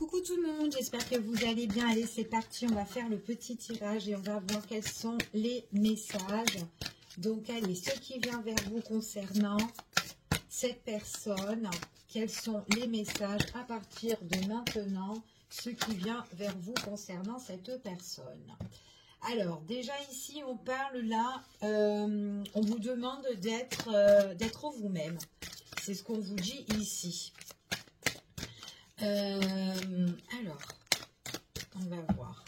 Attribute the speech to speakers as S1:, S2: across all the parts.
S1: Coucou tout le monde, j'espère que vous allez bien. Allez, c'est parti, on va faire le petit tirage et on va voir quels sont les messages. Donc, allez, ce qui vient vers vous concernant cette personne, quels sont les messages à partir de maintenant, ce qui vient vers vous concernant cette personne. Alors, déjà ici, on parle là, on vous demande d'être vous-même. C'est ce qu'on vous dit ici. Alors, on va voir.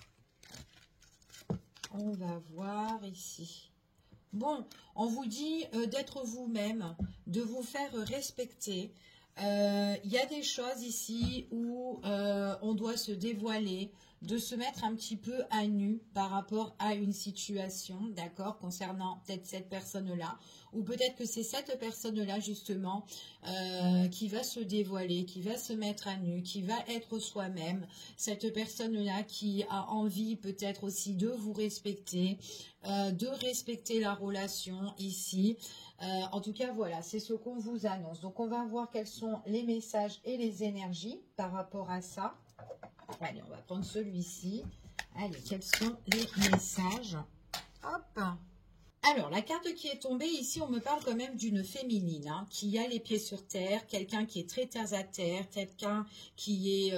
S1: On va voir ici. Bon, on vous dit d'être vous-même, de vous faire respecter. Il y a des choses ici où on doit se dévoiler, de se mettre un petit peu à nu par rapport à une situation, d'accord, concernant peut-être cette personne-là, ou peut-être que c'est cette personne-là justement qui va se dévoiler, qui va se mettre à nu, qui va être soi-même, cette personne-là qui a envie peut-être aussi de vous respecter, de respecter la relation ici. En tout cas, voilà, c'est ce qu'on vous annonce. Donc, on va voir quels sont les messages et les énergies par rapport à ça. Allez, on va prendre celui-ci. Allez, quels sont les messages? Hop! Alors, la carte qui est tombée ici, on me parle quand même d'une féminine, hein, qui a les pieds sur terre, quelqu'un qui est très terre à terre, quelqu'un qui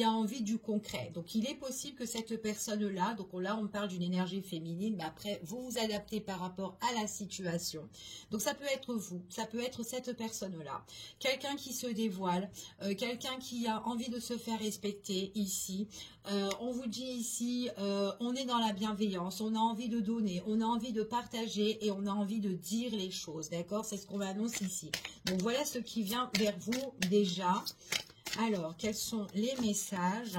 S1: a envie du concret. Donc, il est possible que cette personne-là, donc là, on parle d'une énergie féminine, mais après, vous vous adaptez par rapport à la situation. Donc, ça peut être vous, ça peut être cette personne-là. Quelqu'un qui se dévoile, quelqu'un qui a envie de se faire respecter ici. On vous dit ici, on est dans la bienveillance, on a envie de donner, on a envie de partager et on a envie de dire les choses, d'accord? C'est ce qu'on annonce ici. Donc voilà ce qui vient vers vous déjà. Alors, quels sont les messages?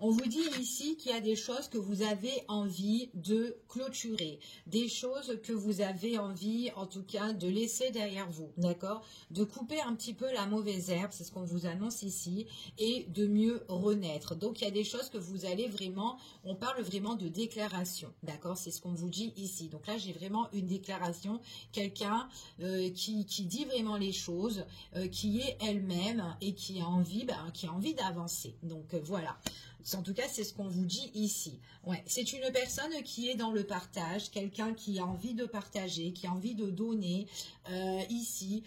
S1: On vous dit ici qu'il y a des choses que vous avez envie de clôturer, des choses que vous avez envie, en tout cas, de laisser derrière vous, d'accord? De couper un petit peu la mauvaise herbe, c'est ce qu'on vous annonce ici, et de mieux renaître. Donc, il y a des choses que vous allez vraiment, on parle vraiment de déclaration, d'accord? C'est ce qu'on vous dit ici. Donc là, j'ai vraiment une déclaration, quelqu'un qui dit vraiment les choses, qui est elle-même et qui a envie, d'avancer. Donc, voilà. En tout cas, c'est ce qu'on vous dit ici. Ouais, c'est une personne qui est dans le partage, quelqu'un qui a envie de partager, qui a envie de donner ici.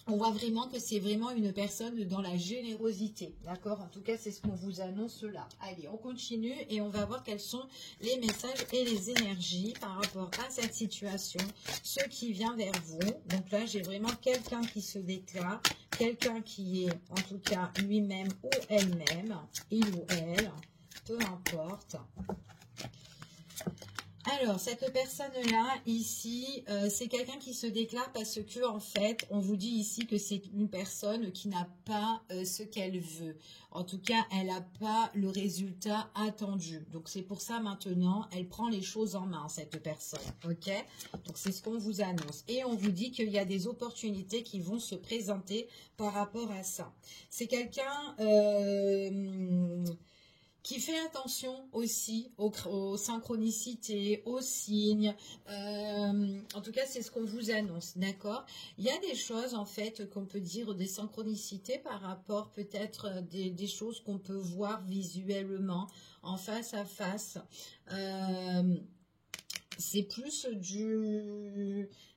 S1: On voit vraiment que c'est vraiment une personne dans la générosité, d'accord? En tout cas, c'est ce qu'on vous annonce là. Allez, on continue et on va voir quels sont les messages et les énergies par rapport à cette situation, ce qui vient vers vous. Donc là, j'ai vraiment quelqu'un qui se déclare, quelqu'un qui est en tout cas lui-même ou elle-même, il ou elle, peu importe. Alors, cette personne-là, ici, c'est quelqu'un qui se déclare parce que, en fait, on vous dit ici que c'est une personne qui n'a pas ce qu'elle veut. En tout cas, elle n'a pas le résultat attendu. Donc, c'est pour ça, maintenant, elle prend les choses en main, cette personne. OK? Donc, c'est ce qu'on vous annonce. Et on vous dit qu'il y a des opportunités qui vont se présenter par rapport à ça. C'est quelqu'un... qui fait attention aussi aux synchronicités, aux signes. En tout cas, c'est ce qu'on vous annonce, d'accord? Il y a des choses, en fait, qu'on peut dire des synchronicités par rapport peut-être des choses qu'on peut voir visuellement, en face à face. C'est plus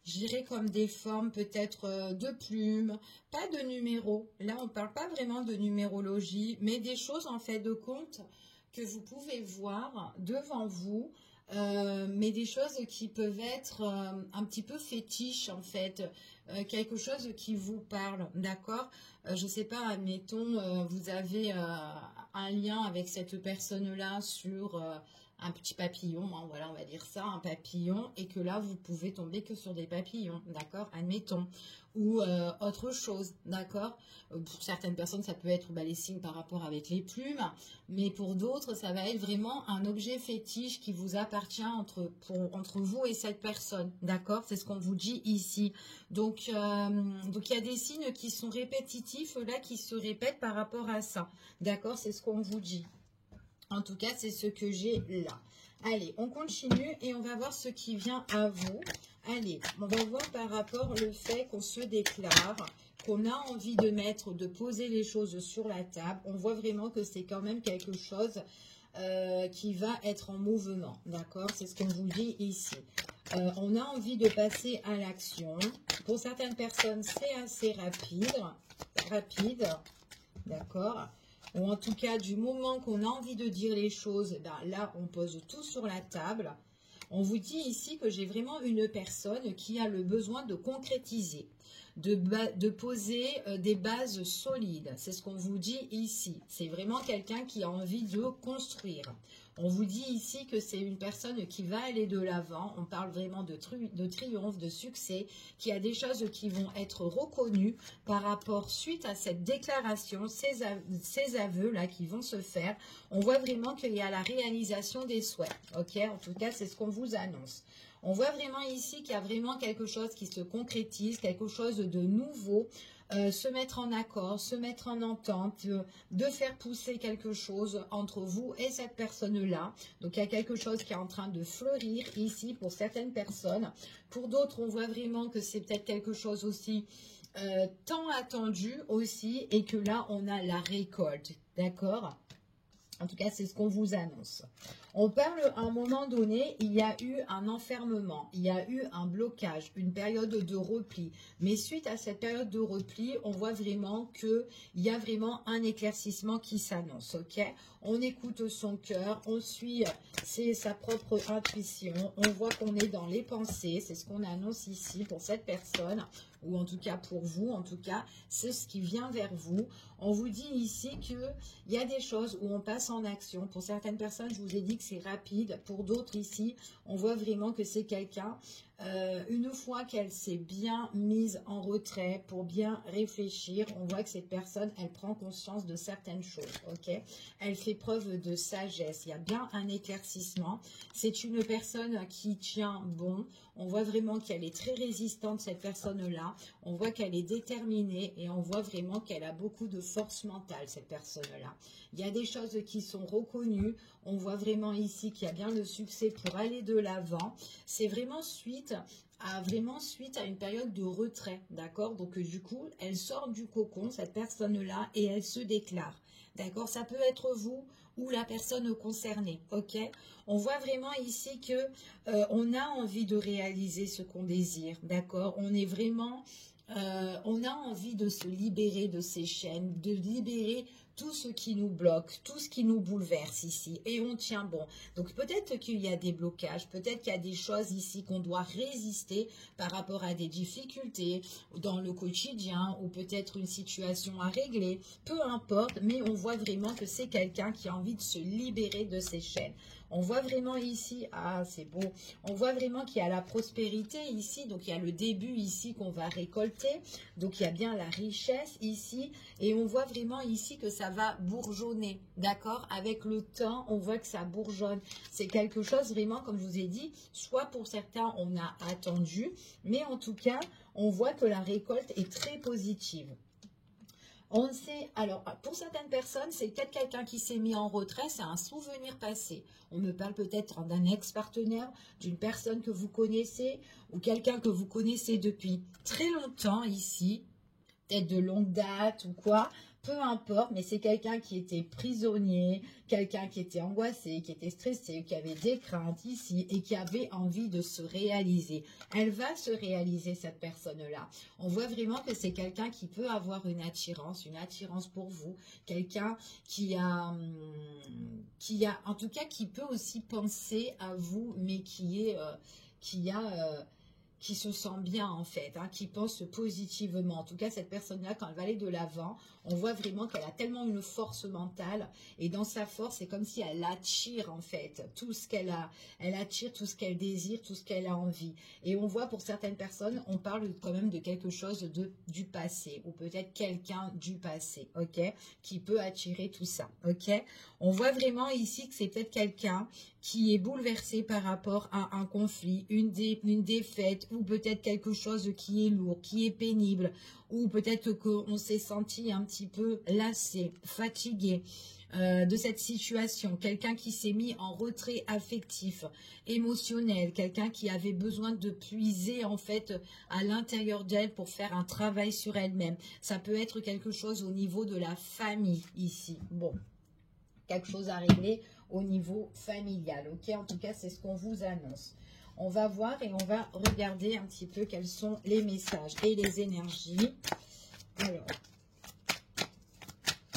S1: je dirais comme des formes peut-être de plumes, pas de numéros. Là, on ne parle pas vraiment de numérologie, mais des choses en fait de compte que vous pouvez voir devant vous, mais des choses qui peuvent être un petit peu fétiches en fait, quelque chose qui vous parle, d'accord? Je ne sais pas, admettons, vous avez un lien avec cette personne-là sur... un petit papillon, hein, voilà, on va dire ça, un papillon, et que là, vous pouvez tomber que sur des papillons, d'accord, admettons, ou autre chose, d'accord. Pour certaines personnes, ça peut être les signes par rapport avec les plumes, mais pour d'autres, ça va être vraiment un objet fétiche qui vous appartient entre vous et cette personne, d'accord, c'est ce qu'on vous dit ici. Donc, il y a des signes qui sont répétitifs, là, qui se répètent par rapport à ça, d'accord, c'est ce qu'on vous dit. En tout cas, c'est ce que j'ai là. Allez, on continue et on va voir ce qui vient à vous. Allez, on va voir par rapport au fait qu'on se déclare, qu'on a envie de poser les choses sur la table. On voit vraiment que c'est quand même quelque chose qui va être en mouvement, d'accord? C'est ce qu'on vous dit ici. On a envie de passer à l'action. Pour certaines personnes, c'est assez rapide, d'accord? Ou en tout cas, du moment qu'on a envie de dire les choses, ben là, on pose tout sur la table. On vous dit ici que j'ai vraiment une personne qui a le besoin de concrétiser, de poser des bases solides. C'est ce qu'on vous dit ici. C'est vraiment quelqu'un qui a envie de construire. On vous dit ici que c'est une personne qui va aller de l'avant. On parle vraiment de triomphe, de succès, qui a des choses qui vont être reconnues par rapport, suite à cette déclaration, ces aveux-là qui vont se faire. On voit vraiment qu'il y a la réalisation des souhaits. Ok, en tout cas, c'est ce qu'on vous annonce. On voit vraiment ici qu'il y a vraiment quelque chose qui se concrétise, quelque chose de nouveau, se mettre en accord, se mettre en entente, de faire pousser quelque chose entre vous et cette personne-là. Donc, il y a quelque chose qui est en train de fleurir ici pour certaines personnes. Pour d'autres, on voit vraiment que c'est peut-être quelque chose aussi tant attendu aussi et que là, on a la récolte. D'accord ? En tout cas, c'est ce qu'on vous annonce. On parle à un moment donné, il y a eu un enfermement, il y a eu un blocage, une période de repli. Mais suite à cette période de repli, on voit vraiment qu'il y a vraiment un éclaircissement qui s'annonce. Ok, on écoute son cœur, on suit sa propre intuition, on voit qu'on est dans les pensées. C'est ce qu'on annonce ici pour cette personne, ou en tout cas pour vous, en tout cas, c'est ce qui vient vers vous. On vous dit ici qu'il y a des choses où on passe en action. Pour certaines personnes, je vous ai dit que c'est rapide. Pour d'autres ici, on voit vraiment que c'est quelqu'un, une fois qu'elle s'est bien mise en retrait pour bien réfléchir, on voit que cette personne, elle prend conscience de certaines choses, ok? Elle fait preuve de sagesse. Il y a bien un éclaircissement. C'est une personne qui tient bon. On voit vraiment qu'elle est très résistante, cette personne-là. On voit qu'elle est déterminée et on voit vraiment qu'elle a beaucoup de force mentale, cette personne-là. Il y a des choses qui sont reconnues. On voit vraiment ici qu'il y a bien le succès pour aller de l'avant. C'est vraiment suite à une période de retrait, d'accord? Donc du coup, elle sort du cocon, cette personne-là, et elle se déclare. D'accord? Ça peut être vous ou la personne concernée, ok? On voit vraiment ici que on a envie de réaliser ce qu'on désire, d'accord? On est vraiment, on a envie de se libérer de ces chaînes, de libérer tout ce qui nous bloque, tout ce qui nous bouleverse ici, et on tient bon. Donc peut-être qu'il y a des blocages, peut-être qu'il y a des choses ici qu'on doit résister par rapport à des difficultés dans le quotidien, ou peut-être une situation à régler, peu importe, mais on voit vraiment que c'est quelqu'un qui a envie de se libérer de ces chaînes. On voit vraiment ici, ah c'est beau, on voit vraiment qu'il y a la prospérité ici, donc il y a le début ici qu'on va récolter, donc il y a bien la richesse ici, et on voit vraiment ici que ça va bourgeonner, d'accord? Avec le temps, on voit que ça bourgeonne. C'est quelque chose vraiment, comme je vous ai dit, soit pour certains, on a attendu, mais en tout cas, on voit que la récolte est très positive. On sait, alors, pour certaines personnes, c'est peut-être quelqu'un qui s'est mis en retrait, c'est un souvenir passé. On me parle peut-être d'un ex-partenaire, d'une personne que vous connaissez, ou quelqu'un que vous connaissez depuis très longtemps ici, peut-être de longue date ou quoi, peu importe, mais c'est quelqu'un qui était prisonnier, quelqu'un qui était angoissé, qui était stressé, qui avait des craintes ici et qui avait envie de se réaliser. Elle va se réaliser, cette personne-là. On voit vraiment que c'est quelqu'un qui peut avoir une attirance pour vous, quelqu'un qui a, en tout cas, qui peut aussi penser à vous, mais qui se sent bien en fait, hein, qui pense positivement. En tout cas, cette personne-là, quand elle va aller de l'avant, on voit vraiment qu'elle a tellement une force mentale, et dans sa force, c'est comme si elle attire en fait tout ce qu'elle a, elle attire tout ce qu'elle désire, tout ce qu'elle a envie. Et on voit pour certaines personnes, on parle quand même de quelque chose du passé, ou peut-être quelqu'un du passé, ok, qui peut attirer tout ça, ok. On voit vraiment ici que c'est peut-être quelqu'un qui est bouleversé par rapport à un conflit, une défaite, ou peut-être quelque chose qui est lourd, qui est pénible, ou peut-être qu'on s'est senti un petit peu lassé, fatigué de cette situation, quelqu'un qui s'est mis en retrait affectif, émotionnel, quelqu'un qui avait besoin de puiser en fait à l'intérieur d'elle pour faire un travail sur elle-même. Ça peut être quelque chose au niveau de la famille ici. Bon, quelque chose à régler au niveau familial, ok? En tout cas, c'est ce qu'on vous annonce. On va voir et on va regarder un petit peu quels sont les messages et les énergies. Alors,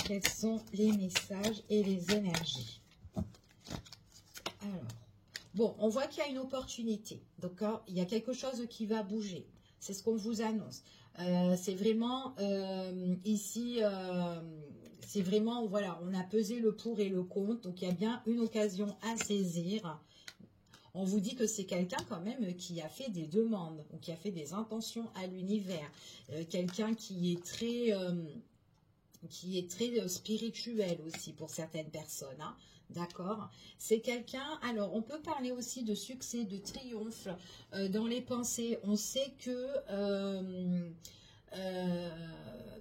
S1: quels sont les messages et les énergies? Alors, bon, on voit qu'il y a une opportunité, d'accord? Il y a quelque chose qui va bouger. C'est ce qu'on vous annonce. C'est vraiment ici, c'est vraiment, voilà, on a pesé le pour et le contre. Donc, il y a bien une occasion à saisir. On vous dit que c'est quelqu'un quand même qui a fait des demandes ou qui a fait des intentions à l'univers. Quelqu'un qui est très spirituel aussi pour certaines personnes, hein. D'accord? C'est quelqu'un, alors on peut parler aussi de succès, de triomphe dans les pensées. On sait que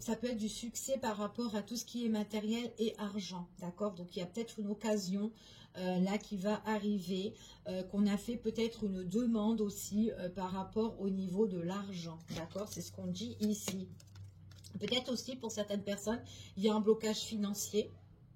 S1: ça peut être du succès par rapport à tout ce qui est matériel et argent, d'accord? Donc il y a peut-être une occasion là qui va arriver, qu'on a fait peut-être une demande aussi par rapport au niveau de l'argent, d'accord? C'est ce qu'on dit ici. Peut-être aussi pour certaines personnes, il y a un blocage financier,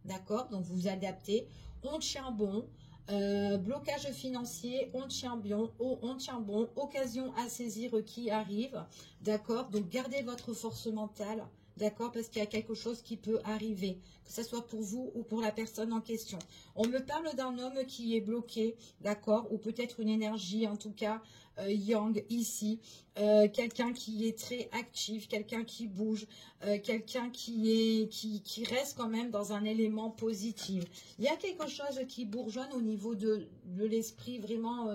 S1: d'accord? Donc vous vous adaptez, on tient bon, blocage financier, on tient bon, occasion à saisir qui arrive, d'accord? Donc gardez votre force mentale, d'accord? Parce qu'il y a quelque chose qui peut arriver, que ce soit pour vous ou pour la personne en question. On me parle d'un homme qui est bloqué, d'accord? Ou peut-être une énergie, en tout cas, yang ici, quelqu'un qui est très actif, quelqu'un qui bouge, quelqu'un qui reste quand même dans un élément positif. Il y a quelque chose qui bourgeonne au niveau de l'esprit, vraiment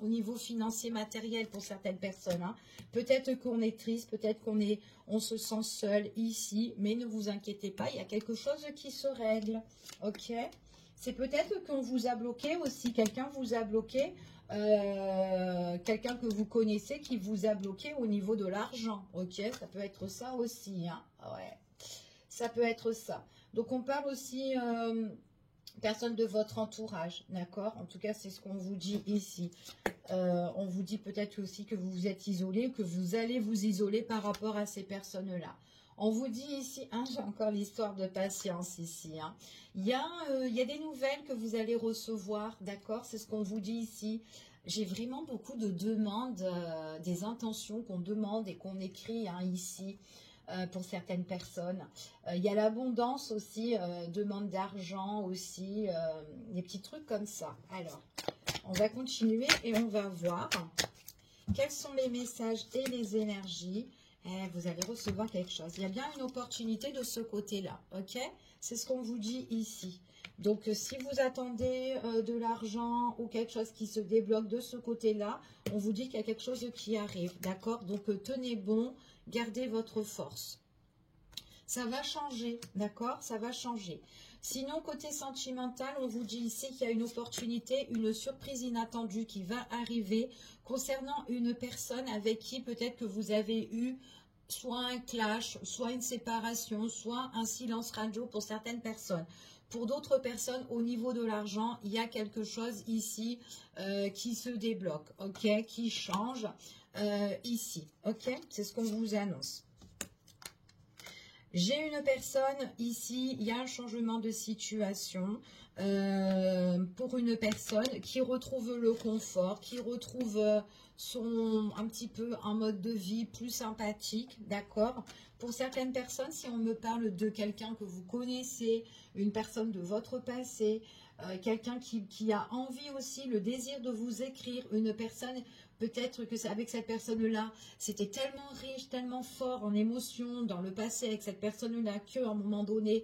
S1: au niveau financier, matériel pour certaines personnes, hein. Peut-être qu'on est triste, peut-être on se sent seul ici, mais ne vous inquiétez pas, il y a quelque chose qui se règle, ok? C'est peut-être qu'on vous a bloqué aussi, quelqu'un vous a bloqué, quelqu'un que vous connaissez qui vous a bloqué au niveau de l'argent, ok? Ça peut être ça aussi, hein? Ouais, ça peut être ça. Donc on parle aussi personne de votre entourage, d'accord? En tout cas, c'est ce qu'on vous dit ici. On vous dit peut-être aussi que vous vous êtes isolé, que vous allez vous isoler par rapport à ces personnes-là. On vous dit ici, hein, j'ai encore l'histoire de patience ici, hein. Il y a des nouvelles que vous allez recevoir, d'accord? C'est ce qu'on vous dit ici. J'ai vraiment beaucoup de demandes, des intentions qu'on demande et qu'on écrit, hein, ici, pour certaines personnes. Il y a l'abondance aussi, demande d'argent aussi, des petits trucs comme ça. Alors, on va continuer et on va voir quels sont les messages et les énergies. Vous allez recevoir quelque chose. Il y a bien une opportunité de ce côté-là, ok? C'est ce qu'on vous dit ici. Donc, si vous attendez de l'argent ou quelque chose qui se débloque de ce côté-là, on vous dit qu'il y a quelque chose qui arrive, d'accord? Donc, tenez bon, gardez votre force. Ça va changer, d'accord? Ça va changer. Sinon, côté sentimental, on vous dit ici qu'il y a une opportunité, une surprise inattendue qui va arriver concernant une personne avec qui peut-être que vous avez eu soit un clash, soit une séparation, soit un silence radio pour certaines personnes. Pour d'autres personnes, au niveau de l'argent, il y a quelque chose ici qui se débloque, ok? Qui change ici, ok? C'est ce qu'on vous annonce. J'ai une personne ici, il y a un changement de situation pour une personne qui retrouve le confort, qui retrouve un petit peu un mode de vie plus sympathique, d'accord? Pour certaines personnes, si on me parle de quelqu'un que vous connaissez, une personne de votre passé, quelqu'un qui a envie aussi, le désir de vous écrire, une personne... Peut-être que avec cette personne-là, c'était tellement riche, tellement fort en émotions dans le passé avec cette personne-là qu'à un moment donné,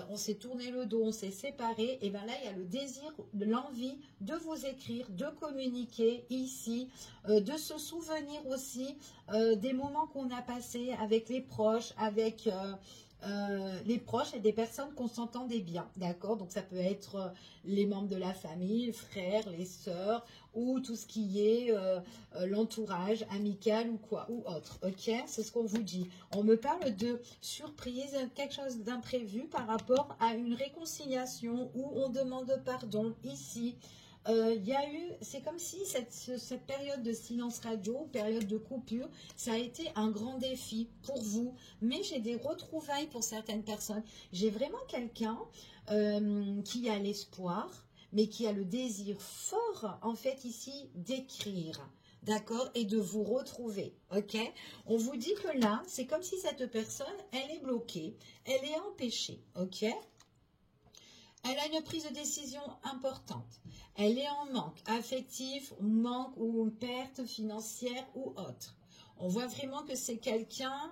S1: on s'est tourné le dos, on s'est séparés. Et bien là, il y a le désir, l'envie de vous écrire, de communiquer ici, de se souvenir aussi des moments qu'on a passés avec les proches, avec les proches et des personnes qu'on s'entendait bien, d'accord? Donc ça peut être les membres de la famille, les frères, les sœurs, ou tout ce qui est l'entourage amical ou quoi, ou autre, ok? C'est ce qu'on vous dit. On me parle de surprise, quelque chose d'imprévu par rapport à une réconciliation où on demande pardon ici. Il y a eu, c'est comme si cette période de silence radio, période de coupure, ça a été un grand défi pour vous. Mais j'ai des retrouvailles pour certaines personnes. J'ai vraiment quelqu'un qui a l'espoir, mais qui a le désir fort, en fait, ici, d'écrire. D'accord? Et de vous retrouver. Ok? On vous dit que là, c'est comme si cette personne, elle est bloquée, elle est empêchée. Ok? Elle a une prise de décision importante. Elle est en manque affectif, manque ou une perte financière ou autre. On voit vraiment que c'est quelqu'un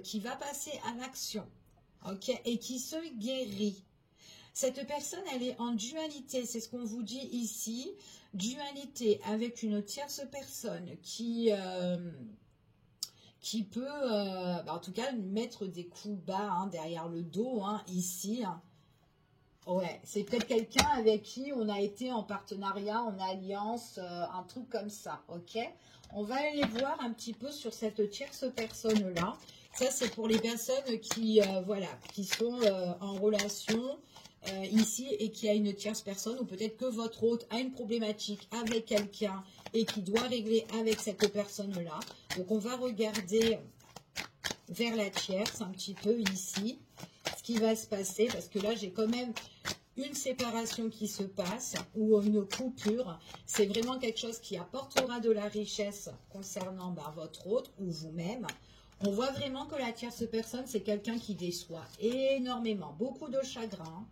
S1: qui va passer à l'action, ok, et qui se guérit. Cette personne, elle est en dualité, c'est ce qu'on vous dit ici, dualité avec une tierce personne qui peut, en tout cas, mettre des coups bas hein, derrière le dos, hein, ici, hein. Ouais, c'est peut-être quelqu'un avec qui on a été en partenariat, en alliance, un truc comme ça, ok? On va aller voir un petit peu sur cette tierce personne-là. Ça, c'est pour les personnes qui, voilà, qui sont en relation ici et qui a une tierce personne, ou peut-être que votre hôte a une problématique avec quelqu'un et qui doit régler avec cette personne-là. Donc, on va regarder vers la tierce un petit peu ici ce qui va se passer, parce que là j'ai quand même une séparation qui se passe ou une coupure. C'est vraiment quelque chose qui apportera de la richesse concernant votre hôte ou vous-même. On voit vraiment que la tierce personne, c'est quelqu'un qui déçoit énormément, beaucoup de chagrin.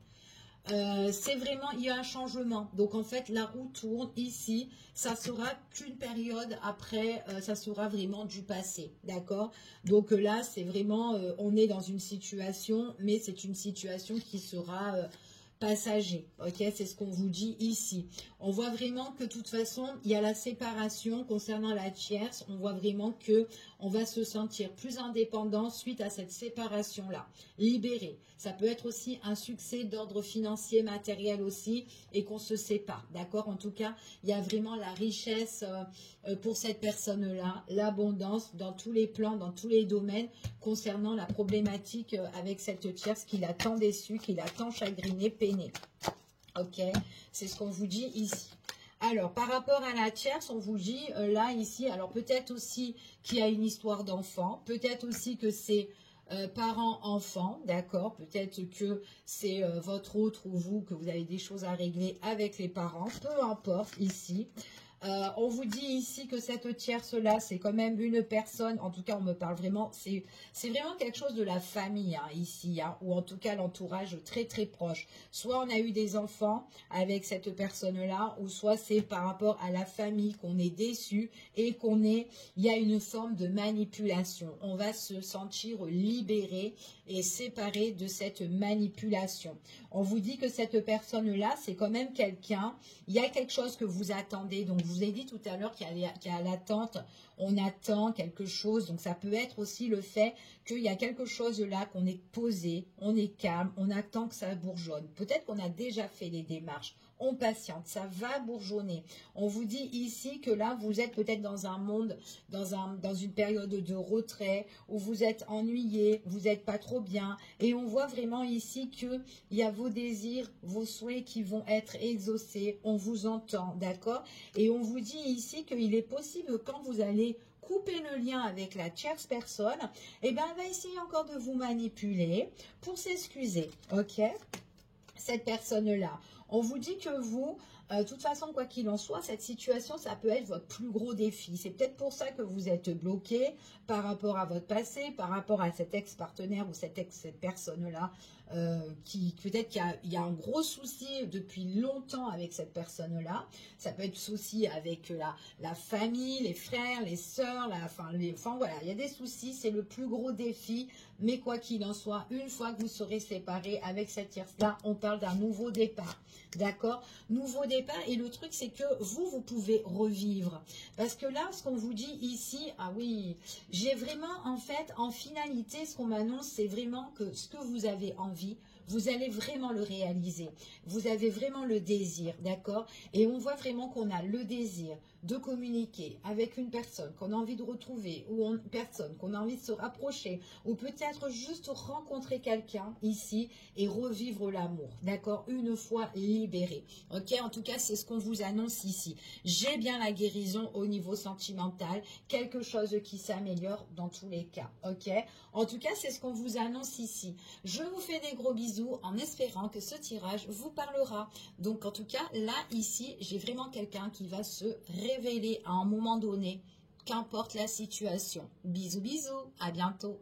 S1: C'est vraiment, il y a un changement. Donc, en fait, la roue tourne ici. Ça sera qu'une période après, ça sera vraiment du passé. D'accord? Donc là, c'est vraiment, on est dans une situation, mais c'est une situation qui sera passager, ok, c'est ce qu'on vous dit ici. On voit vraiment que de toute façon, il y a la séparation concernant la tierce. On voit vraiment que on va se sentir plus indépendant suite à cette séparation-là, libéré. Ça peut être aussi un succès d'ordre financier, matériel aussi, et qu'on se sépare, d'accord? En tout cas, il y a vraiment la richesse pour cette personne-là, l'abondance dans tous les plans, dans tous les domaines, concernant la problématique avec cette tierce qui l'a tant déçu, qui l'a tant chagriné, peiné. Ok, c'est ce qu'on vous dit ici. Alors, par rapport à la tierce, on vous dit là, ici, alors peut-être aussi qu'il y a une histoire d'enfant, peut-être aussi que c'est parents-enfants, d'accord, peut-être que c'est votre autre ou vous, que vous avez des choses à régler avec les parents, peu importe ici. On vous dit ici que cette tierce-là, c'est quand même une personne, en tout cas on me parle vraiment, c'est vraiment quelque chose de la famille hein, ici, hein, ou en tout cas l'entourage très très proche. Soit on a eu des enfants avec cette personne-là, ou soit c'est par rapport à la famille qu'on est déçu et il y a une forme de manipulation. On va se sentir libéré et séparé de cette manipulation. On vous dit que cette personne-là, c'est quand même quelqu'un, il y a quelque chose que vous attendez. Donc, je vous ai dit tout à l'heure qu'il y a l'attente, on attend quelque chose. Donc, ça peut être aussi le fait qu'il y a quelque chose là, qu'on est posé, on est calme, on attend que ça bourgeonne. Peut-être qu'on a déjà fait les démarches. On patiente, ça va bourgeonner. On vous dit ici que là, vous êtes peut-être dans un monde, dans une période de retrait, où vous êtes ennuyé, vous n'êtes pas trop bien. Et on voit vraiment ici qu'il y a vos désirs, vos souhaits qui vont être exaucés. On vous entend, d'accord? Et on vous dit ici qu'il est possible quand vous allez couper le lien avec la tierce personne, eh ben, elle va essayer encore de vous manipuler pour s'excuser, ok? Cette personne-là. On vous dit que vous, de toute façon, quoi qu'il en soit, cette situation, ça peut être votre plus gros défi. C'est peut-être pour ça que vous êtes bloqué par rapport à votre passé, par rapport à cet ex-partenaire ou cette personne-là qui peut-être qu'il y a un gros souci depuis longtemps avec cette personne-là. Ça peut être souci avec la famille, les frères, les sœurs, enfin voilà, il y a des soucis, c'est le plus gros défi. Mais quoi qu'il en soit, une fois que vous serez séparés avec cette tierce-là, on parle d'un nouveau départ. D'accord? Nouveau départ. Et le truc, c'est que vous pouvez revivre. Parce que là, ce qu'on vous dit ici, ah oui, j'ai vraiment, en fait, en finalité, ce qu'on m'annonce, c'est vraiment que ce que vous avez envie, vous allez vraiment le réaliser. Vous avez vraiment le désir, d'accord? Et on voit vraiment qu'on a le désir de communiquer avec une personne qu'on a envie de retrouver, ou une personne qu'on a envie de se rapprocher, ou peut-être juste rencontrer quelqu'un ici et revivre l'amour, d'accord? Une fois libéré, ok? En tout cas, c'est ce qu'on vous annonce ici. J'ai bien la guérison au niveau sentimental, quelque chose qui s'améliore dans tous les cas, ok? En tout cas, c'est ce qu'on vous annonce ici. Je vous fais des gros bisous en espérant que ce tirage vous parlera. Donc, en tout cas, là, ici, j'ai vraiment quelqu'un qui va se révéler à un moment donné, qu'importe la situation. Bisous, bisous, à bientôt.